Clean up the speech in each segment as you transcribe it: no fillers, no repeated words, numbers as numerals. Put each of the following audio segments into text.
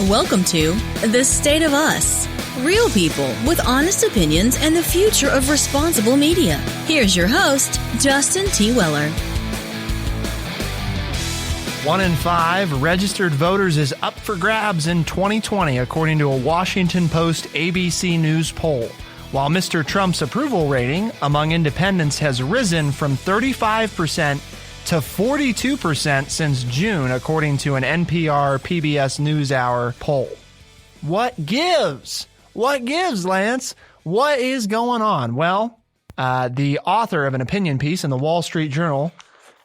Welcome to The State of Us. Real people with honest opinions and the future of responsible media. Here's your host, Justin T. Weller. 1 in 5 registered voters is up for grabs in 2020, according to a Washington Post ABC News poll. While Mr. Trump's approval rating among independents has risen from 35% to 42% since June, according to an NPR PBS NewsHour poll. What gives? What gives, Lance? What is going on? Well, the author of an opinion piece in the Wall Street Journal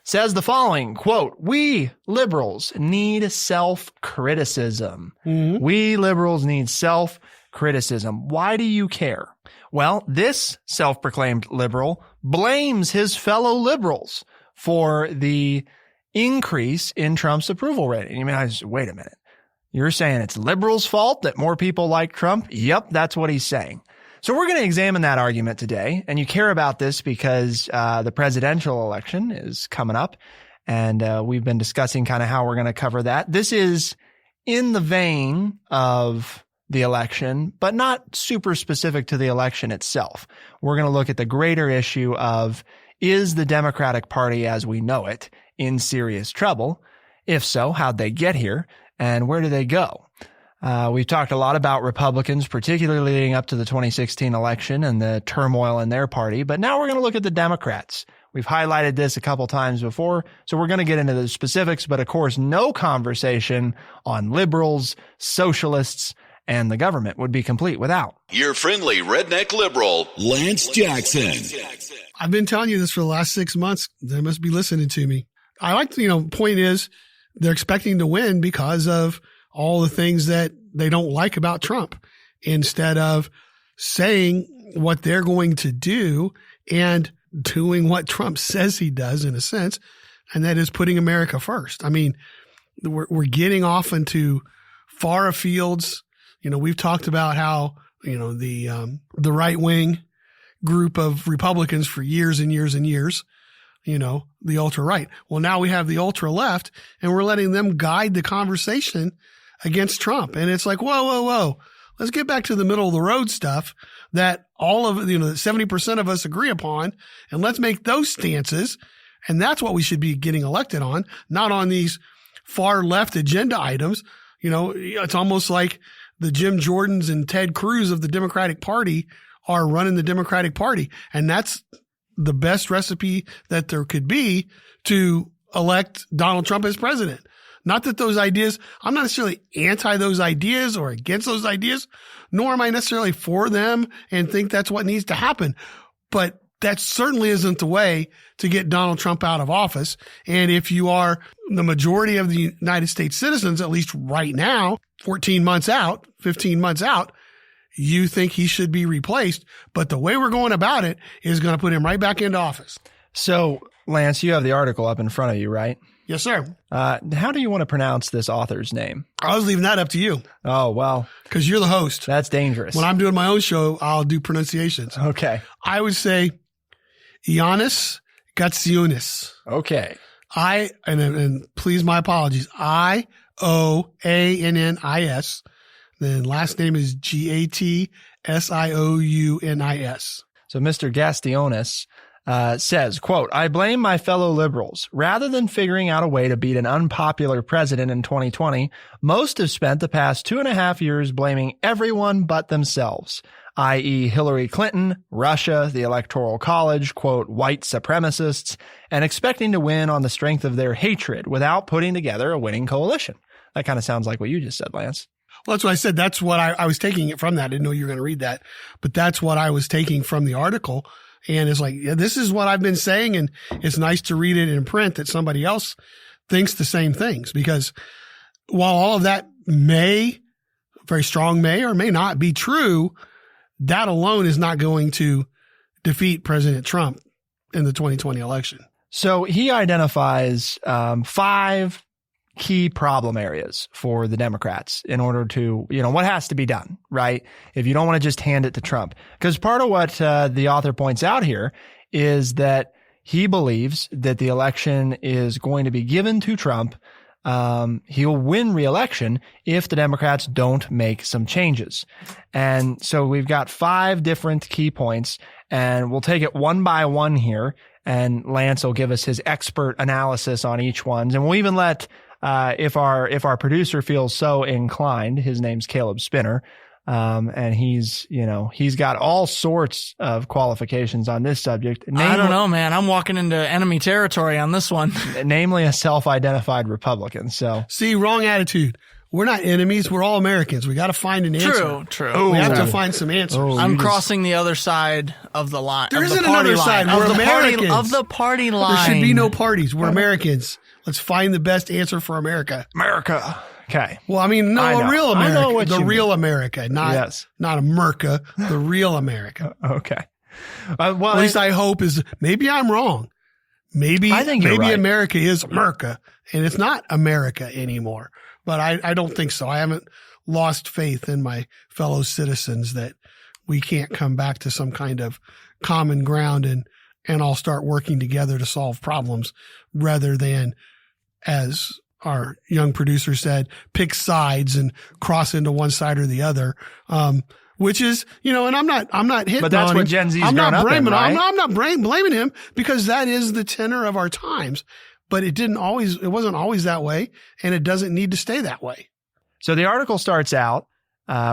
says the following, quote, "We liberals need self-criticism." We liberals need self-criticism. Why do you care? Well, this self-proclaimed liberal blames his fellow liberals for the increase in Trump's approval rating. You mean, wait a minute. You're saying it's liberals' fault that more people like Trump? Yep, that's what he's saying. So we're going to examine that argument today. And you care about this because the presidential election is coming up. And we've been discussing kind of how we're going to cover that. This is in the vein of the election, but not super specific to the election itself. We're going to look at the greater issue of, is the Democratic Party as we know it in serious trouble? If so, how'd they get here? And where do they go? We've talked a lot about Republicans, particularly leading up to the 2016 election and the turmoil in their party. But now we're going to look at the Democrats. We've highlighted this a couple times before, so we're going to get into the specifics. But of course, no conversation on liberals, socialists, and the government would be complete without your friendly redneck liberal, Lance Jackson. I've been telling you this for the last 6 months. They must be listening to me. I like to, point is they're expecting to win because of all the things that they don't like about Trump, instead of saying what they're going to do and doing what Trump says he does, in a sense, and that is putting America first. I mean, we're getting off into far fields. We've talked about how, the right wing group of Republicans for years and years and years, the ultra right. Well, now we have the ultra left, and we're letting them guide the conversation against Trump. And it's like, whoa. Let's get back to the middle of the road stuff that all of, 70% of us agree upon. And let's make those stances. And that's what we should be getting elected on, not on these far left agenda items. It's almost like the Jim Jordans and Ted Cruz of the Democratic Party are running the Democratic Party. And that's the best recipe that there could be to elect Donald Trump as president. Not that those ideas, I'm not necessarily anti those ideas or against those ideas, nor am I necessarily for them and think that's what needs to happen. But that certainly isn't the way to get Donald Trump out of office. And if you are the majority of the United States citizens, at least right now, 14 months out, 15 months out, you think he should be replaced. But the way we're going about it is going to put him right back into office. So, Lance, you have the article up in front of you, right? Yes, sir. How do you want to pronounce this author's name? I was leaving that up to you. Oh, well. Because you're the host. That's dangerous. When I'm doing my own show, I'll do pronunciations. Okay. I would say Ioannis Gatsionis. Okay. And please, my apologies, Ioannis. Then last name is Gatsiounis. So Mr. Gastionis says, quote, "I blame my fellow liberals. Rather than figuring out a way to beat an unpopular president in 2020, most have spent the past 2.5 years blaming everyone but themselves, i.e. Hillary Clinton, Russia, the Electoral College, quote, white supremacists, and expecting to win on the strength of their hatred without putting together a winning coalition." That kind of sounds like what you just said, Lance. Well, that's what I said. That's what I was taking it from that. I didn't know you were going to read that, but that's what I was taking from the article. And it's like, yeah, this is what I've been saying. And it's nice to read it in print that somebody else thinks the same things, because while all of that may or may not be true, that alone is not going to defeat President Trump in the 2020 election. So he identifies 5 key problem areas for the Democrats in order to, what has to be done, right? If you don't want to just hand it to Trump. Because part of what the author points out here is that he believes that the election is going to be given to Trump he'll win re-election if the Democrats don't make some changes. And so we've got 5 different key points, and we'll take it one by one here. And Lance will give us his expert analysis on each one. And we'll even let, if our producer feels so inclined, his name's Caleb Spinner. And he's got all sorts of qualifications on this subject. I don't know, man. I'm walking into enemy territory on this one. Namely a self-identified Republican. So see, wrong attitude. We're not enemies. We're all Americans. We got to find an answer. True. We have to find some answers. I'm crossing the other side of the line. There isn't another side. We're Americans. Of the party line. There should be no parties. We're Americans. Let's find the best answer for America. America. Okay. Well, I mean, no, a real America. I know what the you real mean. America, not America, the real America. Okay. Well, at least I hope is, maybe I'm wrong. Maybe right. America is America and it's not America anymore. But I don't think so. I haven't lost faith in my fellow citizens that we can't come back to some kind of common ground and all start working together to solve problems rather than, as our young producer said, pick sides and cross into one side or the other. Which is, and I'm not hitting But that's on what him. Gen Z's I'm grown not up in, blaming, right? I'm not blaming him because that is the tenor of our times. But it wasn't always that way, and it doesn't need to stay that way. So the article starts out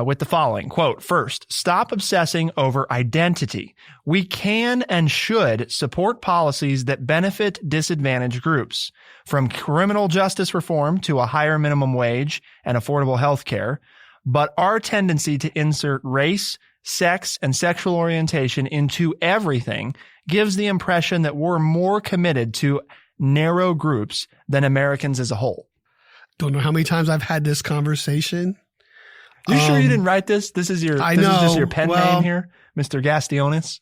with the following, quote, "First, stop obsessing over identity. We can and should support policies that benefit disadvantaged groups, from criminal justice reform to a higher minimum wage and affordable health care. But our tendency to insert race, sex, and sexual orientation into everything gives the impression that we're more committed to narrow groups than Americans as a whole." Don't know how many times I've had this conversation. You sure you didn't write this? This is your just your pen name here, Mr. Gastionis.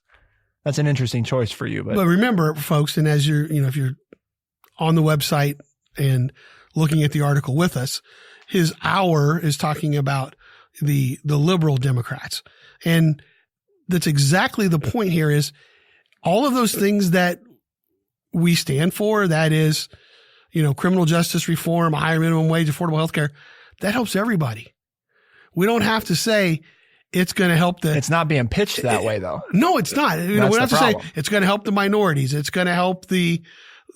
That's an interesting choice for you. But remember, folks, and as you're, if you're on the website and looking at the article with us, his hour is talking about the liberal Democrats. And that's exactly the point here is all of those things that we stand for, that is, criminal justice reform, a higher minimum wage, affordable health care, that helps everybody. We don't have to say it's going to help it's not being pitched that way, though. No, it's not. We don't have to say it's going to help the minorities. It's going to help the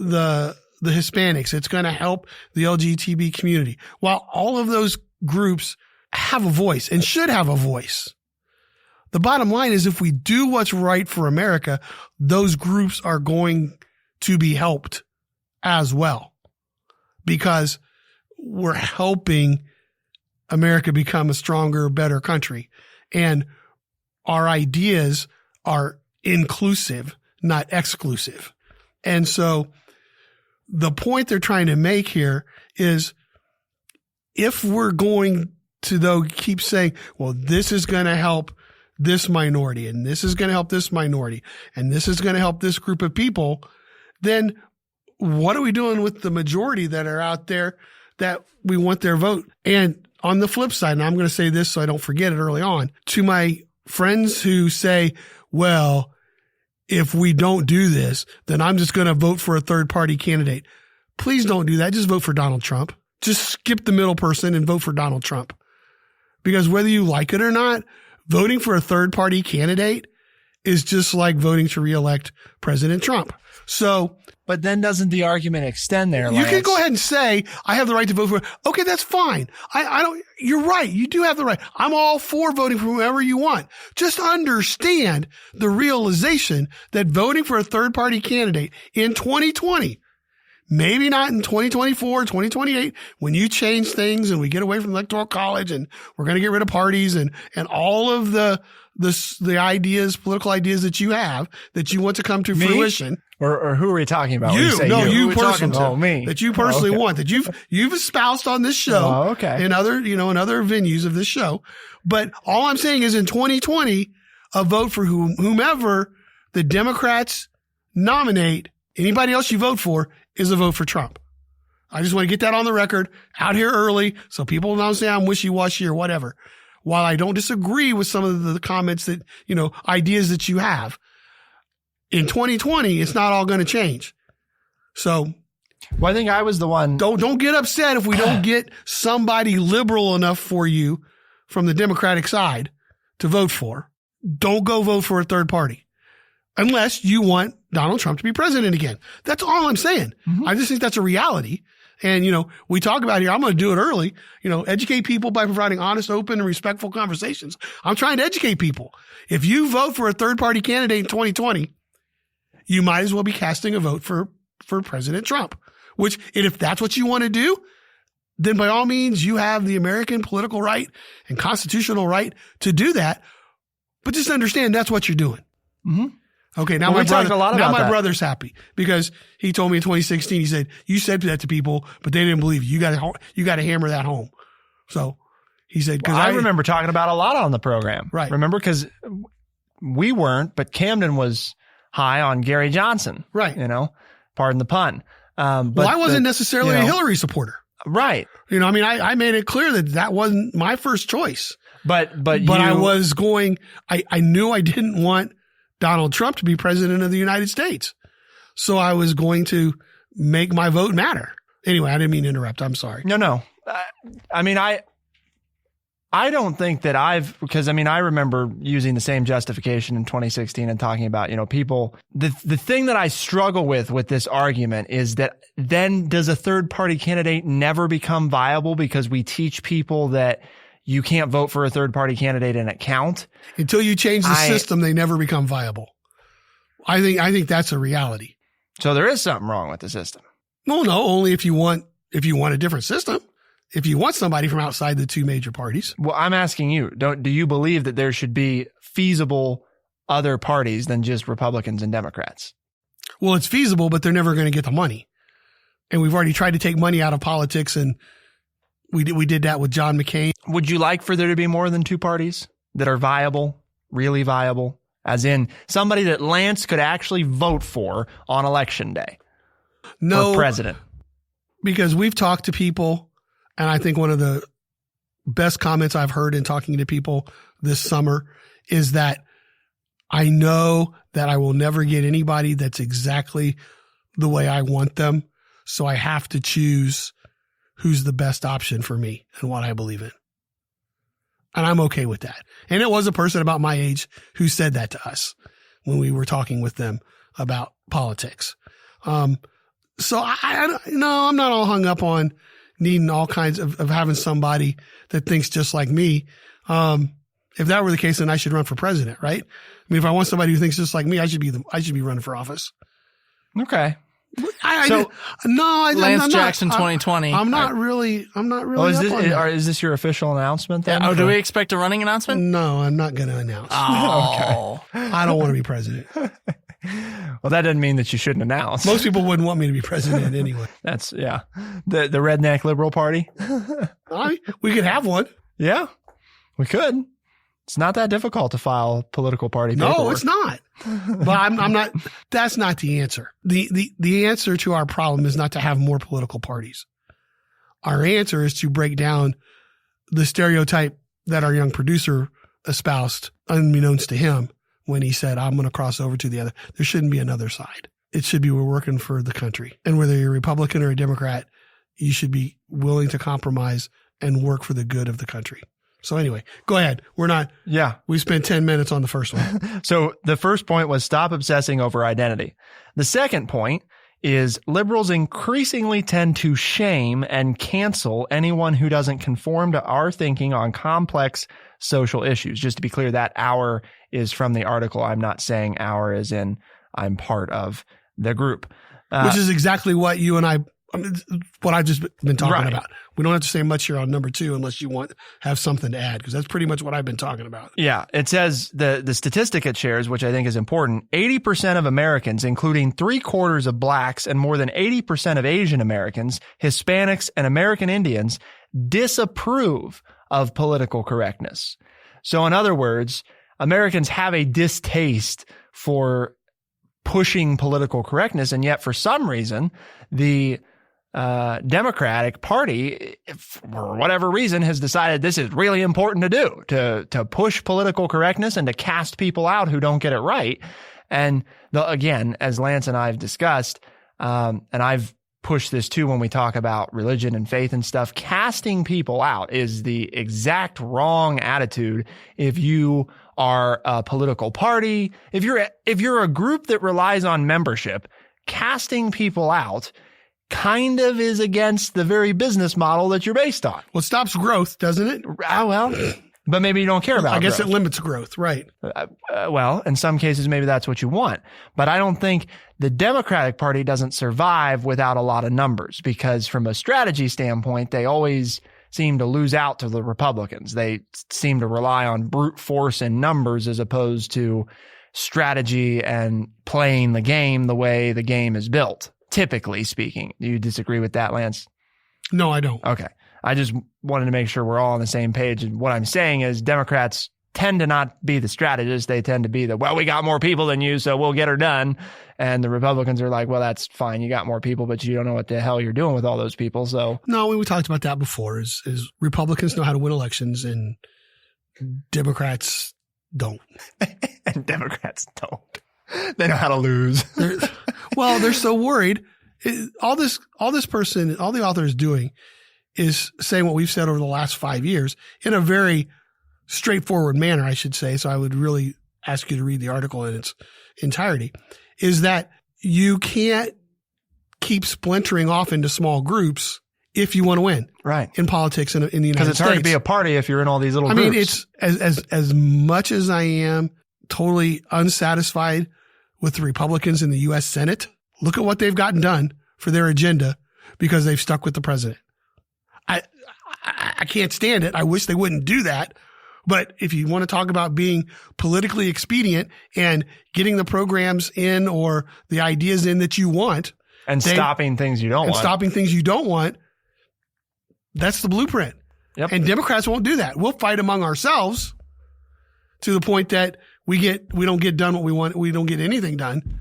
Hispanics. It's going to help the LGBT community. While all of those groups have a voice and should have a voice, the bottom line is if we do what's right for America, those groups are going to be helped as well, because we're helping America become a stronger, better country. And our ideas are inclusive, not exclusive. And so the point they're trying to make here is if we're going to, though, keep saying, well, this is going to help this minority and this is going to help this minority and this is going to help this group of people, then what are we doing with the majority that are out there that we want their vote? And on the flip side, and I'm going to say this so I don't forget it early on, to my friends who say, well, if we don't do this, then I'm just going to vote for a third party candidate. Please don't do that. Just vote for Donald Trump. Just skip the middle person and vote for Donald Trump. Because whether you like it or not, voting for a third party candidate is just like voting to reelect President Trump. So, but then doesn't the argument extend there, Lance? You can go ahead and say, I have the right to vote for, okay, that's fine. I don't, you're right. You do have the right. I'm all for voting for whoever you want. Just understand the realization that voting for a third party candidate in 2020, maybe not in 2024, 2028, when you change things and we get away from the Electoral College and we're going to get rid of parties and all of the ideas, political ideas that you have that you want to come to fruition. Or who are we talking about? You personally. Oh, me. That you personally want, that you've espoused on this show. Oh, okay. And other, in other venues of this show. But all I'm saying is in 2020, a vote for whomever the Democrats nominate, anybody else you vote for is a vote for Trump. I just want to get that on the record out here early so people don't say I'm wishy-washy or whatever. While I don't disagree with some of the comments that, ideas that you have, in 2020, it's not all going to change. So Well, I think I was the one. Don't get upset if we don't get somebody liberal enough for you from the Democratic side to vote for. Don't go vote for a third party unless you want Donald Trump to be president again. That's all I'm saying. Mm-hmm. I just think that's a reality. And, we talk about here, I'm going to do it early, educate people by providing honest, open, and respectful conversations. I'm trying to educate people. If you vote for a third party candidate in 2020, you might as well be casting a vote for President Trump, and if that's what you want to do, then by all means, you have the American political right and constitutional right to do that. But just understand that's what you're doing. Mm-hmm. Okay. Now my brother's happy because he told me in 2016, he said, you said that to people, but they didn't believe you. You got to hammer that home. So he said, because I remember talking about a lot on the program. Right. Remember? Because we weren't, but Camden was high on Gary Johnson. Right. Pardon the pun. But I wasn't necessarily a Hillary supporter. Right. I made it clear that wasn't my first choice. But I was I knew I didn't want Donald Trump to be president of the United States. So I was going to make my vote matter. Anyway, I didn't mean to interrupt. I'm sorry. No. I don't think that because I remember using the same justification in 2016 and talking about, people, the thing that I struggle with this argument is that then does a third party candidate never become viable because we teach people that you can't vote for a third party candidate and it count? Until you change the system, they never become viable. I think that's a reality. So there is something wrong with the system. No, only if you want a different system. If you want somebody from outside the two major parties. Well, I'm asking you, do you believe that there should be feasible other parties than just Republicans and Democrats? Well, it's feasible, but they're never going to get the money. And we've already tried to take money out of politics, and we did that with John McCain. Would you like for there to be more than two parties that are viable, really viable, as in somebody that Lance could actually vote for on election day? No, for president. Because we've talked to people. And I think one of the best comments I've heard in talking to people this summer is that I know that I will never get anybody that's exactly the way I want them. So I have to choose who's the best option for me and what I believe in. And I'm okay with that. And it was a person about my age who said that to us when we were talking with them about politics. So I'm not all hung up on needing all kinds of having somebody that thinks just like me. If that were the case, then I should run for president, right? If I want somebody who thinks just like me, I should be running for office. Okay. Lance Jackson 2020. I'm not really. Is this your official announcement then? Yeah, do we expect a running announcement? No, I'm not going to announce. Oh, okay. I don't want to be president. Well, that doesn't mean that you shouldn't announce. Most people wouldn't want me to be president anyway. That's the redneck liberal party. We could have one. Yeah, we could. It's not that difficult to file political party paperwork. No, it's not. But I'm not. That's not the answer. The answer to our problem is not to have more political parties. Our answer is to break down the stereotype that our young producer espoused, unbeknownst to him, when he said, I'm going to cross over to the other. There shouldn't be another side. It should be we're working for the country. And whether you're a Republican or a Democrat, you should be willing to compromise and work for the good of the country. So anyway, go ahead. We spent 10 minutes on the first one. So the first point was stop obsessing over identity. The second point is liberals increasingly tend to shame and cancel anyone who doesn't conform to our thinking on complex social issues. Just to be clear, that our is from the article. I'm not saying our as in I'm part of the group. Which is exactly what you and what I've just been talking about. We don't have to say much here on number 2 unless you have something to add, because that's pretty much what I've been talking about. Yeah. It says the statistic it shares, which I think is important, 80% of Americans, including 3/4 of blacks and more than 80% of Asian Americans, Hispanics, and American Indians disapprove of political correctness. So in other words, Americans have a distaste for pushing political correctness, and yet for some reason, the Democratic Party, for whatever reason, has decided this is really important to do, to push political correctness and to cast people out who don't get it right. And again, as Lance and I have discussed, and I've push this too when we talk about religion and faith and stuff. Casting people out is the exact wrong attitude if you are a political party. If you're a group that relies on membership, casting people out kind of is against the very business model that you're based on. Well, it stops growth, doesn't it? Well, but maybe you don't care about I guess growth. it limits growth, right? Well, in some cases, maybe that's what you want. But I don't think the Democratic Party doesn't survive without a lot of numbers, because from a strategy standpoint, they always seem to lose out to the Republicans. They seem to rely on brute force and numbers as opposed to strategy and playing the game the way the game is built, typically speaking. Do you disagree with that, Lance? No, I don't. Okay. I just wanted to make sure we're all on the same page. And what I'm saying is Democrats tend to not be the strategists. They tend to be well, we got more people than you, so we'll get her done. And the Republicans are like, well, that's fine. You got more people, but you don't know what the hell you're doing with all those people. So no, we talked about that before is Republicans know how to win elections and Democrats don't. And Democrats don't. They know how to lose. They're so worried. All the author is doing is saying what we've said over the last 5 years in a very straightforward manner, I should say. So I would really ask you to read the article in its entirety, is that you can't keep splintering off into small groups if you want to win. Right. In politics in the United States. Because it's hard to be a party if you're in all these little groups. I mean, it's as much as I am totally unsatisfied with the Republicans in the U.S. Senate, look at what they've gotten done for their agenda because they've stuck with the president. I can't stand it. I wish they wouldn't do that. But if you want to talk about being politically expedient and getting the programs in or the ideas in that you want. And stopping things you don't want. That's the blueprint. Yep. And Democrats won't do that. We'll fight among ourselves to the point that we don't get done what we want. We don't get anything done,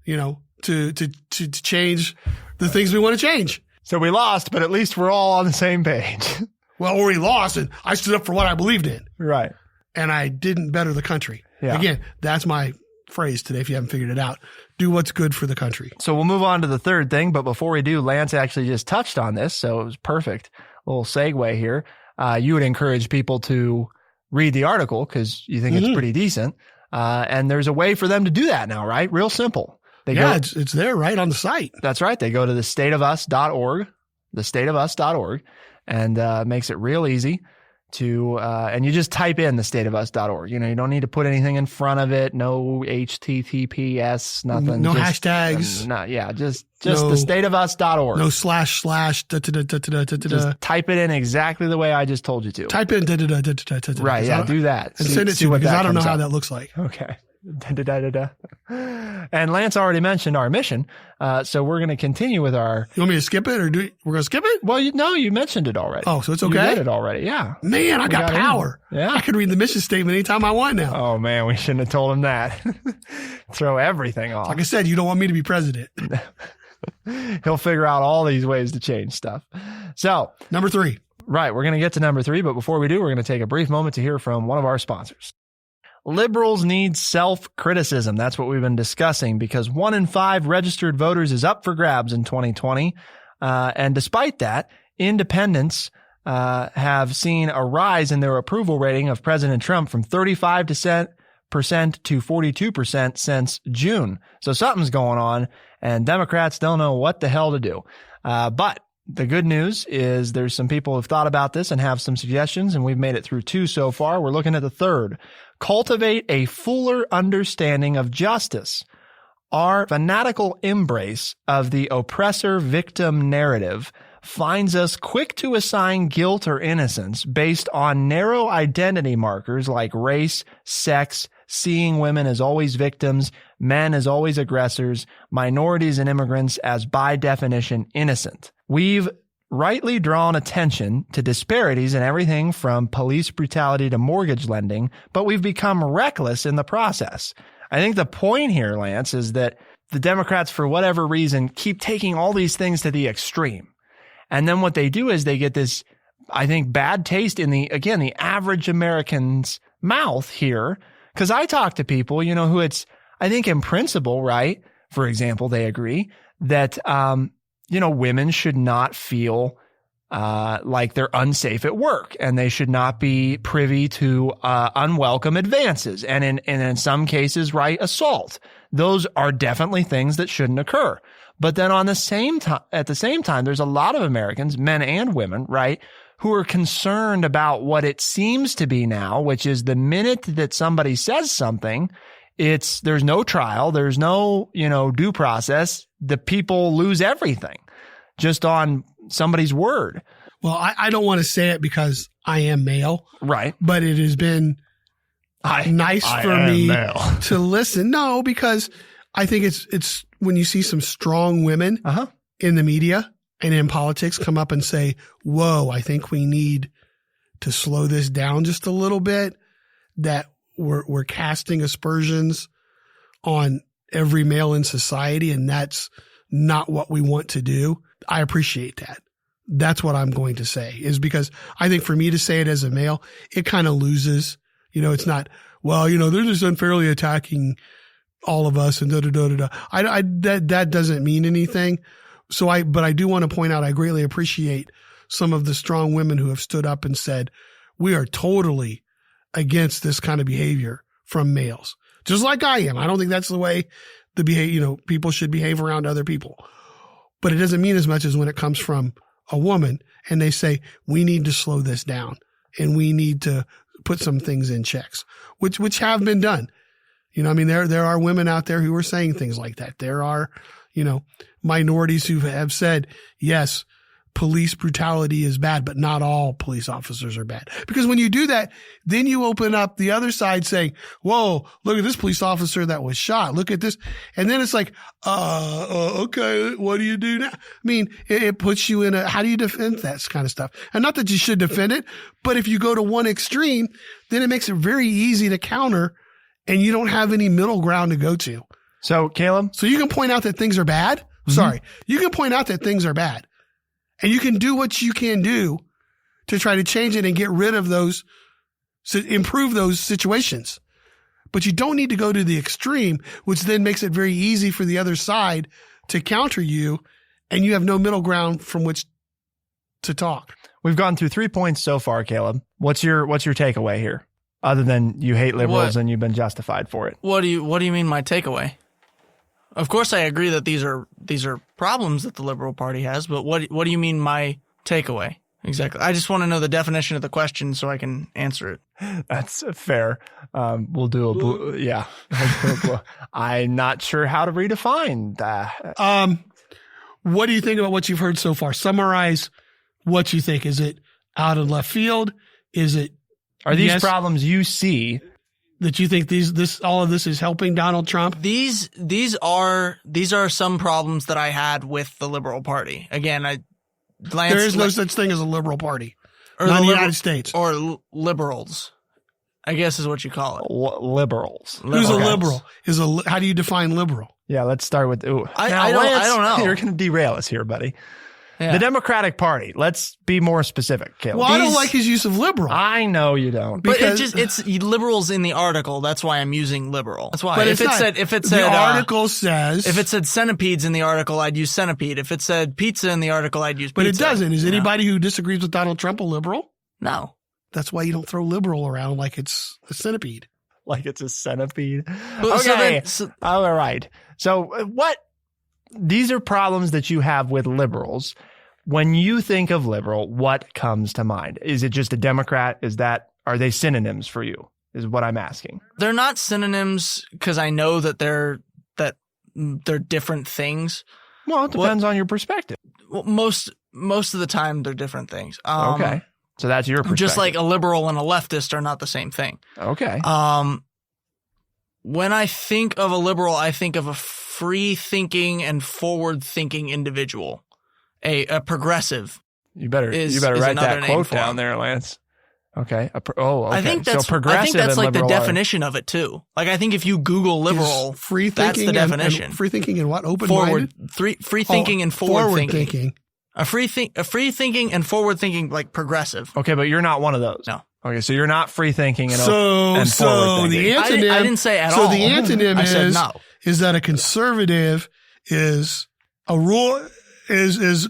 to change the things we want to change. So we lost, but at least we're all on the same page. Well, or we lost and I stood up for what I believed in. Right. And I didn't better the country. Yeah. Again, that's my phrase today. If you haven't figured it out, do what's good for the country. So we'll move on to the third thing. But before we do, Lance actually just touched on this. So it was perfect. A little segue here. You would encourage people to read the article because you think it's pretty decent. And there's a way for them to do that now, right? Real simple. It's there right on the site. That's right. They go to thestateofus.org, thestateofus.org, and makes it real easy to, and you just type in thestateofus.org. You don't need to put anything in front of it. No HTTPS, nothing. No hashtags. Just thestateofus.org. No / Just type it in exactly the way I just told you to. Type in Right. Yeah. Do that. And send it to me because I don't know how that looks like. Okay. And Lance already mentioned our mission. So we're going to continue with our. You want me to skip it or we're going to skip it? Well, you mentioned it already. Oh, so it's okay. You read it already. Yeah. Man, I got power. Yeah. I can read the mission statement anytime I want now. Oh man, we shouldn't have told him that. Throw everything off. Like I said, you don't want me to be president. He'll figure out all these ways to change stuff. So number 3. Right. We're going to get to number 3. But before we do, we're going to take a brief moment to hear from one of our sponsors. Liberals need self-criticism. That's what we've been discussing because 1 in 5 registered voters is up for grabs in 2020. And despite that, independents have seen a rise in their approval rating of President Trump from 35% to 42% since June. So something's going on and Democrats don't know what the hell to do. But the good news is there's some people who've thought about this and have some suggestions, and we've made it through 2 so far. We're looking at the third. Cultivate a fuller understanding of justice. Our fanatical embrace of the oppressor-victim narrative finds us quick to assign guilt or innocence based on narrow identity markers like race, sex, seeing women as always victims, men as always aggressors, minorities and immigrants as by definition innocent. We've rightly drawn attention to disparities in everything from police brutality to mortgage lending, but we've become reckless in the process. I think the point here, Lance, is that the Democrats, for whatever reason, keep taking all these things to the extreme. And then what they do is they get this, I think, bad taste in the average American's mouth here. Because I talk to people, who it's, I think in principle, right? For example, they agree that, women should not feel like they're unsafe at work, and they should not be privy to unwelcome advances, and in some cases, right, assault. Those are definitely things that shouldn't occur. But then at the same time, there's a lot of Americans, men and women, right, who are concerned about what it seems to be now, which is the minute that somebody says something, there's no trial, there's no, due process. The people lose everything just on somebody's word. Well, I don't want to say it because I am male. Right. But it has been nice for me to listen. No, because I think it's when you see some strong women in the media and in politics come up and say, whoa, I think we need to slow this down just a little bit, that we're casting aspersions on every male in society, and that's not what we want to do. I appreciate that. That's what I'm going to say, is because I think for me to say it as a male, it kind of loses, it's not, well, they're just unfairly attacking all of us and da-da-da-da-da. That doesn't mean anything. But I do want to point out, I greatly appreciate some of the strong women who have stood up and said, we are totally against this kind of behavior from males, just like I am. I don't think that's the way people should behave around other people. But it doesn't mean as much as when it comes from a woman and they say, we need to slow this down and we need to put some things in checks, which have been done. There are women out there who are saying things like that. There are, minorities who have said, yes, police brutality is bad, but not all police officers are bad. Because when you do that, then you open up the other side saying, whoa, look at this police officer that was shot. Look at this. And then it's like, okay, what do you do now? It puts you in how do you defend that kind of stuff? And not that you should defend it, but if you go to one extreme, then it makes it very easy to counter and you don't have any middle ground to go to. So, Caleb? So you can point out that things are bad. Mm-hmm. Sorry. You can point out that things are bad. And you can do what you can do to try to change it and get rid of those, improve those situations. But you don't need to go to the extreme, which then makes it very easy for the other side to counter you, and you have no middle ground from which to talk. We've gone through 3 points so far, Caleb. What's your takeaway here? Other than you hate liberals and you've been justified for it. What do you mean my takeaway? Of course, I agree that these are problems that the Liberal Party has, but what do you mean my takeaway exactly? I just want to know the definition of the question so I can answer it. That's fair. We'll do yeah. I'm not sure how to redefine that. What do you think about what you've heard so far? Summarize what you think. Is it out of left field? Are these problems you see that you think all of this is helping Donald Trump? These are some problems that I had with the Liberal Party. Again, there is no such thing as a Liberal Party, or not in the United States, or liberals, I guess is what you call it. Liberals. Who's a liberal? How do you define liberal? Yeah, let's start with. I don't know. You're going to derail us here, buddy. Yeah. The Democratic Party. Let's be more specific, Caleb. Well, I don't like his use of liberal. I know you don't. But it's liberals in the article. That's why I'm using liberal. That's why. But if the article says, if it said centipedes in the article, I'd use centipede. If it said pizza in the article, I'd use pizza. But it doesn't. Is anybody who disagrees with Donald Trump a liberal? No. That's why you don't throw liberal around like it's a centipede. Like it's a centipede. Okay. All right. So these are problems that you have with liberals. When you think of liberal, what comes to mind? Is it just a Democrat? Are they synonyms for you? Is what I'm asking. They're not synonyms because I know that they're different things. Well, it depends on your perspective. Well, most of the time they're different things. Okay. So that's your perspective. Just like a liberal and a leftist are not the same thing. Okay. When I think of a liberal, I think of a free-thinking and forward-thinking individual. A progressive. You better write that quote down there, Lance. Okay. Okay. I think that's like the definition of it too. Like I think if you Google liberal, free that's the definition. And free thinking and what? Open-minded? Free thinking and forward thinking. A free thinking and forward thinking, like progressive. Okay, but you're not one of those. No. Okay, so you're not free thinking and forward thinking. So the antonym. I didn't say at all. So the antonym I said no. is that a conservative is a rule. is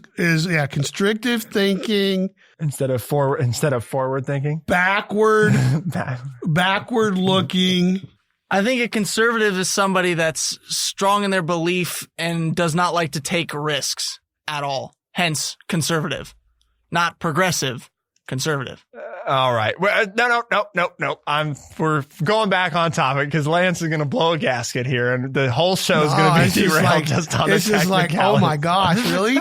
constrictive thinking instead of forward thinking, backward looking. I think a conservative is somebody that's strong in their belief and does not like to take risks at all. Hence, conservative, not progressive. Conservative. All right. Well, no. We're going back on topic because Lance is going to blow a gasket here, and the whole show is going to be derailed just on the It's just like, oh my gosh, really?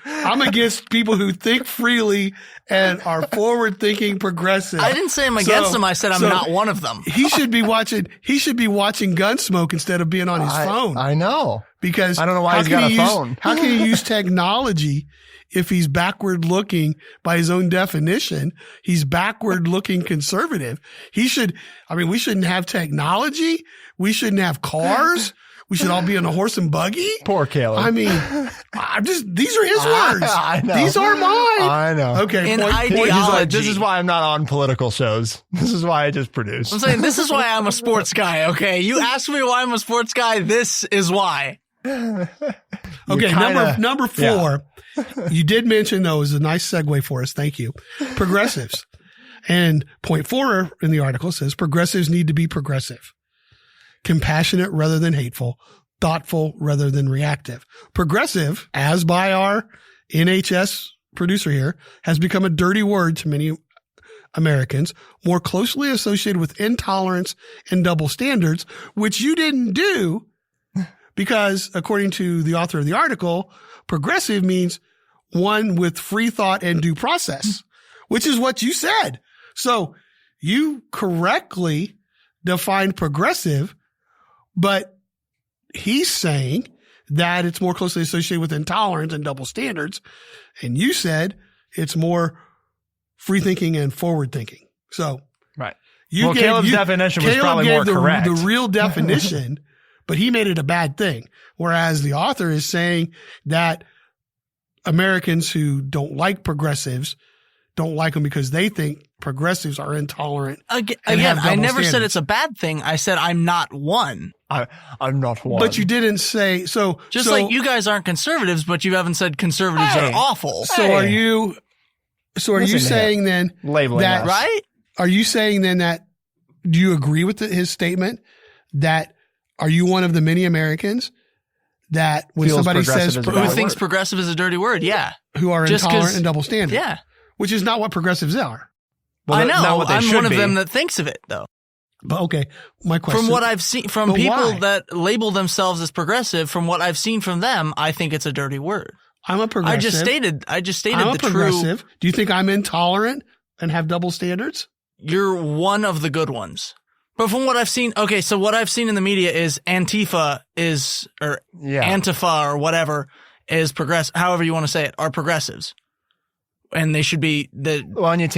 I'm against people who think freely and are forward-thinking progressive. I didn't say I'm against them. I said I'm not one of them. He should be watching Gunsmoke instead of being on his phone. I know. Because I don't know why he's got a phone. How can he use technology if he's backward looking by his own definition? He's backward looking conservative. We shouldn't have technology. We shouldn't have cars. We should all be on a horse and buggy. Poor Caleb. I mean, these are his words. I know. These are mine. I know. Okay. In ideology. This is why I'm not on political shows. This is why I just produce. I'm saying this is why I'm a sports guy. Okay. You ask me why I'm a sports guy. This is why. Okay. Number 4. Yeah. You did mention, though, is a nice segue for us. Thank you. Progressives. And point 4 in the article says progressives need to be progressive, compassionate rather than hateful, thoughtful rather than reactive. Progressive, as by our NHS producer here, has become a dirty word to many Americans, more closely associated with intolerance and double standards, which you didn't do because, according to the author of the article, progressive means one with free thought and due process, which is what you said. So you correctly defined progressive, but he's saying that it's more closely associated with intolerance and double standards. And you said it's more free thinking and forward thinking. So right. Caleb's definition was probably more correct. The real definition, but he made it a bad thing. Whereas the author is saying that Americans who don't like progressives don't like them because they think progressives are intolerant. Again, I never said it's a bad thing. I said I'm not one. I'm not one. But you didn't say so. Like you guys aren't conservatives, but you haven't said conservatives are awful. So are you? So are you saying then labeling that us. Right? Are you saying then that? Do you agree with his statement that are you one of the many Americans that when somebody says who thinks progressive is a dirty word, yeah, who are intolerant and double standard, yeah, which is not what progressives are. Well, I know. I'm one of them that thinks of it though. But okay, my question. From what I've seen from people that label themselves as progressive, from what I've seen from them, I think it's a dirty word. I'm a progressive. I just stated I'm the progressive. true. Do you think I'm intolerant and have double standards? You're one of the good ones. But from what I've seen, okay, so what I've seen in the media is Antifa or whatever is however you want to say it, are progressives. And they should be a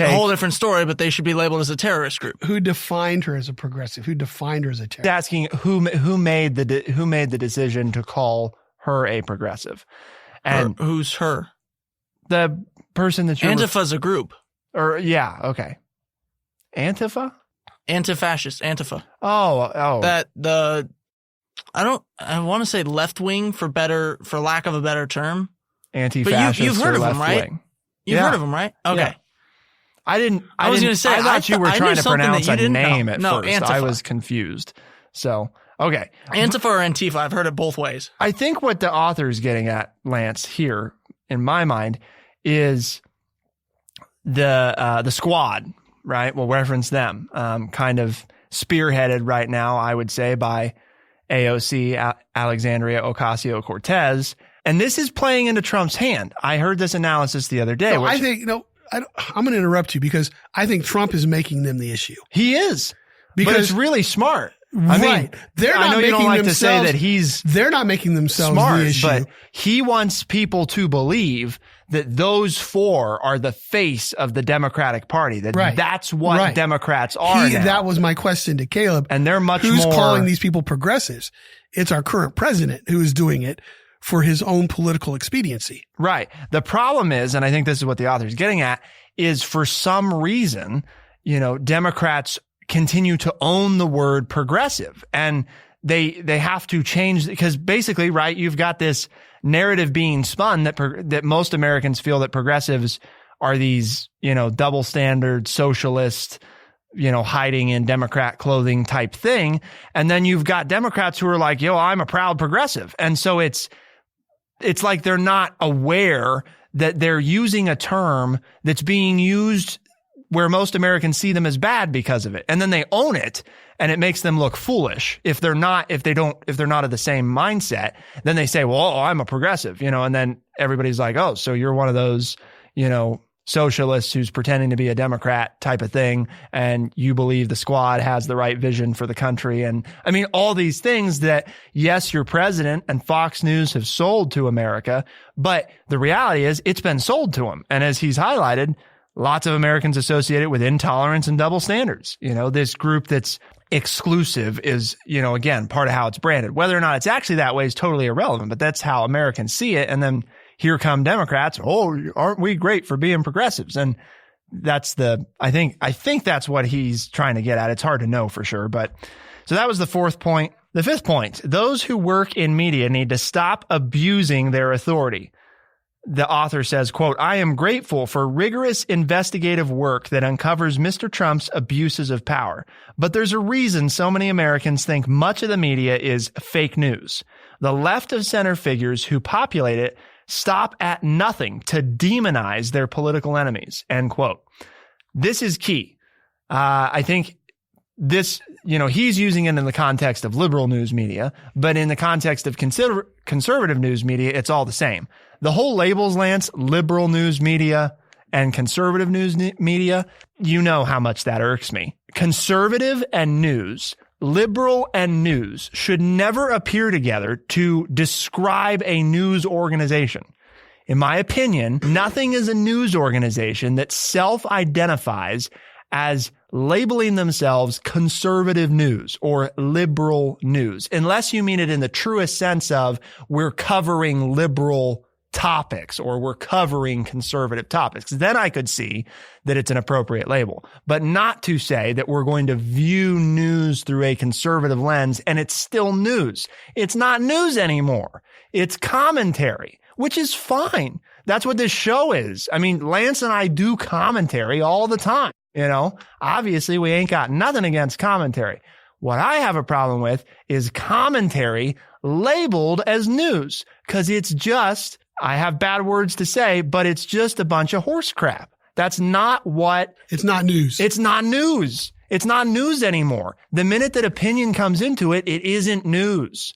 whole different story, but they should be labeled as a terrorist group. Who defined her as a progressive? Who defined her as a terrorist? Asking who made the decision to call her a progressive, and who's her? The person that you're Antifa's a group. Okay. Antifa? Anti-fascist, Antifa. Oh. I want to say left wing for lack of a better term. Anti-fascist. But you've heard of them, right? Wing. You've heard of them, right? Okay. Yeah. I was going to say, I thought you were trying to pronounce a name at first. Antifa. I was confused. So, okay. Antifa or Antifa, I've heard it both ways. I think what the author is getting at, Lance, here, in my mind, is the squad, right? We'll reference them, kind of spearheaded right now, I would say, by AOC, Alexandria Ocasio-Cortez. And this is playing into Trump's hand. I heard this analysis the other day. I'm going to interrupt you because I think Trump is making them the issue. He is. Because it's really smart. I mean, I know you don't like to say that they're not making themselves smart, the issue. But he wants people to believe that those four are the face of the Democratic Party. That's what Democrats are now. That was my question to Caleb. And they're Who's calling these people progressives? It's our current president who is doing it for his own political expediency. Right. The problem is, and I think this is what the author is getting at, is for some reason, Democrats continue to own the word progressive. And they have to change, because basically, right, you've got this narrative being spun that most Americans feel that progressives are these, double standard socialist, hiding in Democrat clothing type thing. And then you've got Democrats who are like, I'm a proud progressive. And so it's like they're not aware that they're using a term that's being used where most Americans see them as bad because of it. And then they own it, and it makes them look foolish. If they're not of the same mindset, then they say, well, I'm a progressive, and then everybody's like, oh, so you're one of those, socialists who's pretending to be a Democrat type of thing, and you believe the squad has the right vision for the country. And I mean, all these things that, yes, your president and Fox News have sold to America, but the reality is it's been sold to them. And as he's highlighted, lots of Americans associate it with intolerance and double standards. This group that's exclusive is, again, part of how it's branded. Whether or not it's actually that way is totally irrelevant, but that's how Americans see it. And then here come Democrats. Oh, aren't we great for being progressives? And that's I think that's what he's trying to get at. It's hard to know for sure, but so that was the fourth point. The fifth point, those who work in media need to stop abusing their authority. The author says, quote, I am grateful for rigorous investigative work that uncovers Mr. Trump's abuses of power. But there's a reason so many Americans think much of the media is fake news. The left of center figures who populate it stop at nothing to demonize their political enemies, end quote. This is key. I think this, he's using it in the context of liberal news media, but in the context of conservative news media, it's all the same. The whole labels, Lance, liberal news media and conservative news media, you know how much that irks me. Conservative and news, liberal and news should never appear together to describe a news organization. In my opinion, nothing is a news organization that self-identifies as labeling themselves conservative news or liberal news, unless you mean it in the truest sense of we're covering liberal topics or we're covering conservative topics. Then I could see that it's an appropriate label, but not to say that we're going to view news through a conservative lens and it's still news. It's not news anymore. It's commentary, which is fine. That's what this show is. I mean, Lance and I do commentary all the time. Obviously we ain't got nothing against commentary. What I have a problem with is commentary labeled as news, because it's just, I have bad words to say, but it's just a bunch of horse crap. That's not what... It's not news. It's not news. It's not news anymore. The minute that opinion comes into it, it isn't news.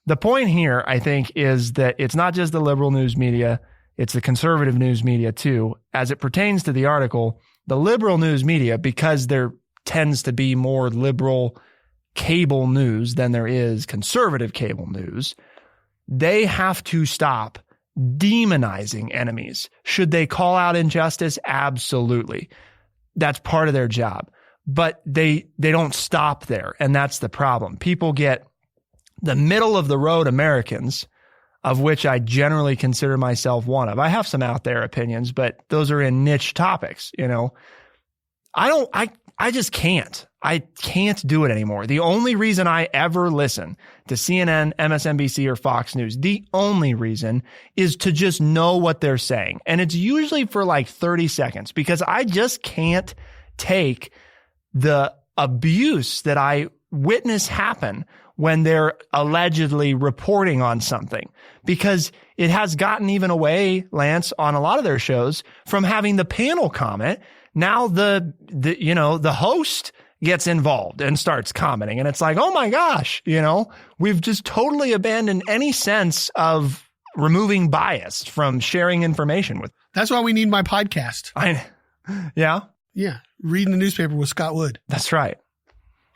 The point here, I think, is that it's not just the liberal news media, it's the conservative news media too. As it pertains to the article, the liberal news media, because there tends to be more liberal cable news than there is conservative cable news, they have to stop demonizing enemies. Should they call out injustice? Absolutely. That's part of their job. But they don't stop there, and that's the problem. People get the middle of the road Americans, of which I generally consider myself one of. I have some out there opinions, but those are in niche topics, I just can't. I can't do it anymore. The only reason I ever listen to CNN, MSNBC, or Fox News, the only reason is to just know what they're saying. And it's usually for like 30 seconds because I just can't take the abuse that I witness happen when they're allegedly reporting on something, because it has gotten even away, Lance, on a lot of their shows from having the panel comment. Now the host gets involved and starts commenting, and it's like, oh my gosh, we've just totally abandoned any sense of removing bias from sharing information with. That's why we need my podcast. Yeah. Reading the newspaper with Scott Wood. That's right.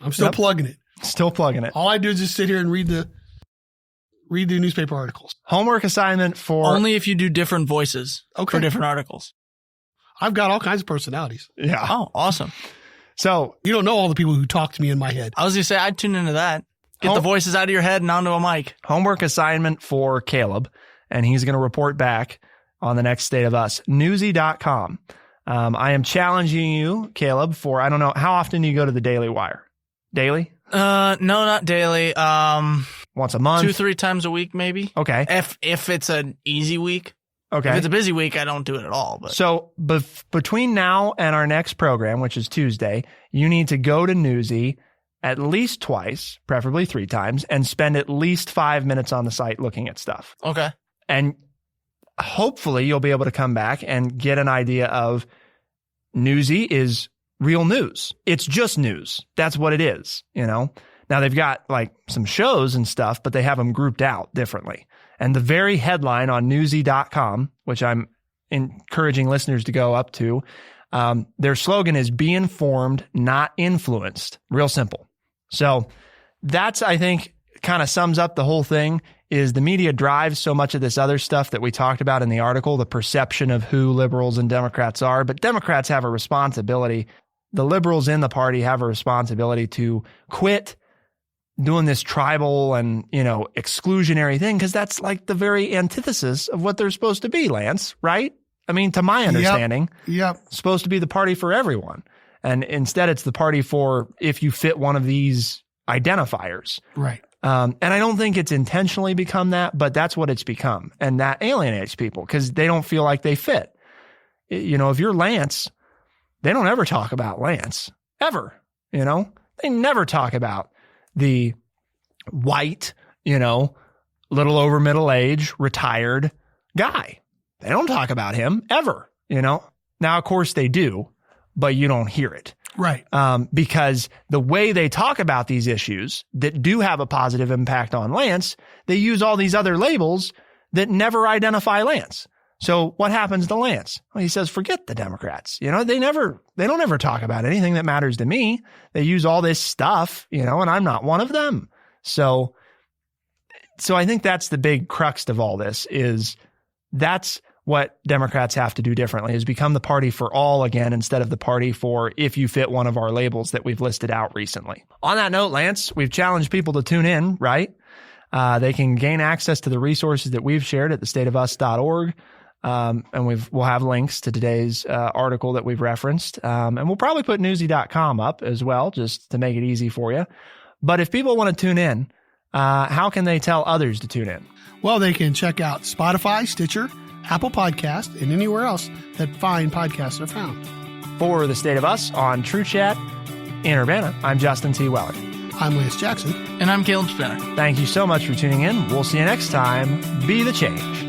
I'm still plugging it. Still plugging it. All I do is just sit here and read the newspaper articles. Homework assignment for... Only if you do different voices for different articles. I've got all kinds of personalities. Yeah. Oh, awesome. So you don't know all the people who talk to me in my head. I was going to say, I'd tune into that. Get the voices out of your head and onto a mic. Homework assignment for Caleb, and he's going to report back on the next State of Us. Newsy.com. I am challenging you, Caleb, for, I don't know, how often do you go to the Daily Wire? Daily? No, not daily. Once a month? 2-3 times a week, maybe. Okay. If it's an easy week. Okay. If it's a busy week, I don't do it at all. But So between now and our next program, which is Tuesday, you need to go to Newsy at least twice, preferably 3 times, and spend at least 5 minutes on the site looking at stuff. Okay. And hopefully you'll be able to come back and get an idea of Newsy is real news. It's just news. That's what it is, Now they've got like some shows and stuff, but they have them grouped out differently. And the very headline on newsy.com, which I'm encouraging listeners to go up to, their slogan is "Be informed, not influenced." Real simple. So that's, I think, kind of sums up the whole thing, is the media drives so much of this other stuff that we talked about in the article, the perception of who liberals and Democrats are. But Democrats have a responsibility. The liberals in the party have a responsibility to quit doing this tribal and, exclusionary thing, because that's like the very antithesis of what they're supposed to be, Lance, right? I mean, to my understanding, Yep. supposed to be the party for everyone. And instead it's the party for if you fit one of these identifiers. Right. And I don't think it's intentionally become that, but that's what it's become. And that alienates people because they don't feel like they fit. If you're Lance, they don't ever talk about Lance, ever. They never talk about the white, little over middle age, retired guy. They don't talk about him ever, Now, of course they do, but you don't hear it. Right. Because the way they talk about these issues that do have a positive impact on Lance, they use all these other labels that never identify Lance. So what happens to Lance? Well, he says, forget the Democrats. They don't ever talk about anything that matters to me. They use all this stuff, and I'm not one of them. So I think that's the big crux of all this, is that's what Democrats have to do differently, is become the party for all again, instead of the party for if you fit one of our labels that we've listed out recently. On that note, Lance, we've challenged people to tune in, right? They can gain access to the resources that we've shared at thestateofus.org. And we'll have links to today's article that we've referenced. And we'll probably put newsy.com up as well, just to make it easy for you. But if people want to tune in, how can they tell others to tune in? Well, they can check out Spotify, Stitcher, Apple Podcast, and anywhere else that fine podcasts are found. For The State of Us on TrueChat in Urbana, I'm Justin T. Weller. I'm Lance Jackson. And I'm Caleb Spinner. Thank you so much for tuning in. We'll see you next time. Be the change.